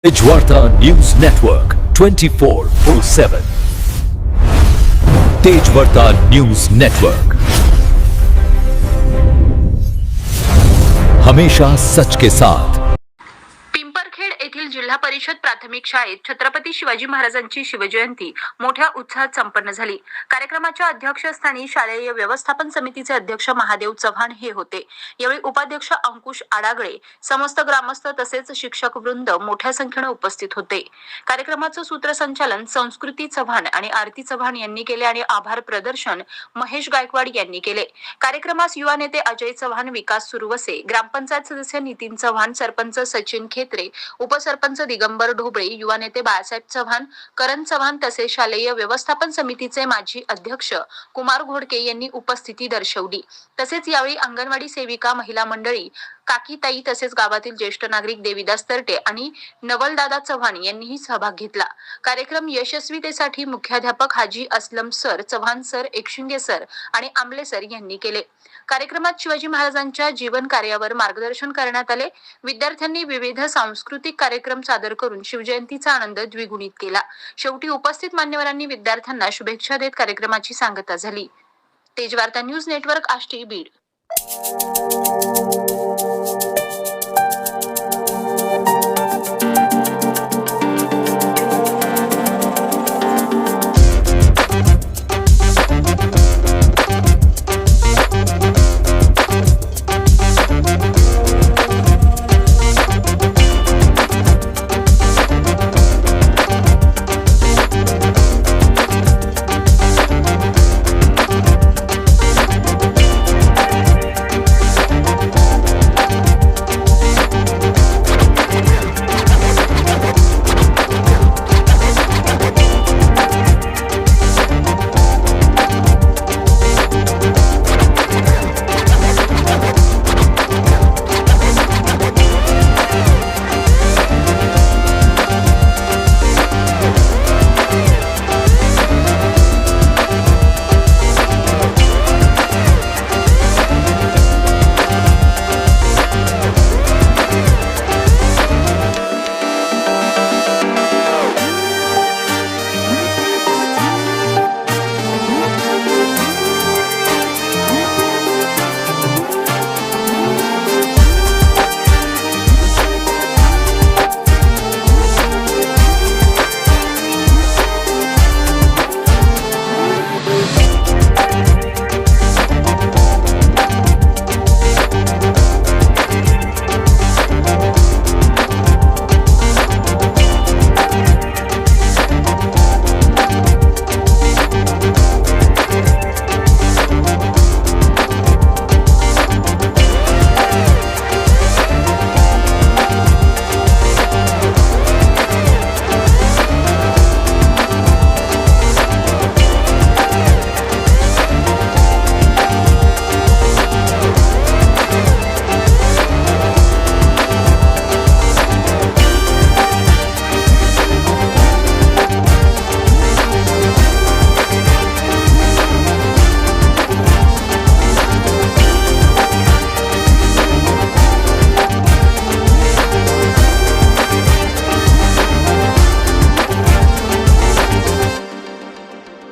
Tejvarta news network 24/7 Tejvarta news network हमेशा सच के साथ। पिंपरखेड येथील जिल्हा परिषद प्राथमिक शाळेत छत्रपती शिवाजी महाराजांची शिवजयंती मोठ्या उत्साहात संपन्न झाली। कार्यक्रमाच्या अध्यक्षस्थानी शालेय व्यवस्थापन समितीचे अध्यक्ष महादेव चव्हाण हे होते। यावेळी उपाध्यक्ष अंकुश आडागळे, समस्त ग्रामस्थ तसेच शिक्षक वृंद मोठ्या संख्येने उपस्थित होते। कार्यक्रमाचे सूत्रसंचालन संस्कृती चव्हाण आणि आरती चव्हाण यांनी केले आणि आभार प्रदर्शन महेश गायकवाड यांनी केले। कार्यक्रमास युवा नेते अजय चव्हाण, विकास सुरवसे, ग्रामपंचायत सदस्य नितीन चव्हाण, सरपंच सचिन खेत्रे, उपसरपंच दिगंबर ढोबळे, युवा नेते बाळासाहेब चव्हाण, करण चव्हाण तसेच शालेय व्यवस्थापन समितीचे माजी अध्यक्ष कुमार घोडके यांनी उपस्थिती दर्शवली। तसेच यावेळी अंगणवाडी सेविका, महिला मंडळी, काकीताई तसेच गावातील ज्येष्ठ नागरिक देवीदास तरटे आणि नवलदादा चव्हाण यांनीही सहभाग घेतला। कार्यक्रम यशस्वीतेसाठी मुख्याध्यापक Haji Aslam sir, Chavan sir, Ekshinge sir आणि आंबले सर यांनी केले। कार्यक्रमात शिवाजी महाराजांच्या जीवन कार्यावर मार्गदर्शन करण्यात आले। विद्यार्थ्यांनी विविध सांस्कृतिक कार्यक्रम सादर करून शिवजयंतीचा आनंद द्विगुणित केला। शेवटी उपस्थित मान्यवरांनी विद्यार्थ्यांना शुभेच्छा देत कार्यक्रमाची सांगता झाली। Tejvarta news network, Ashti, Beed.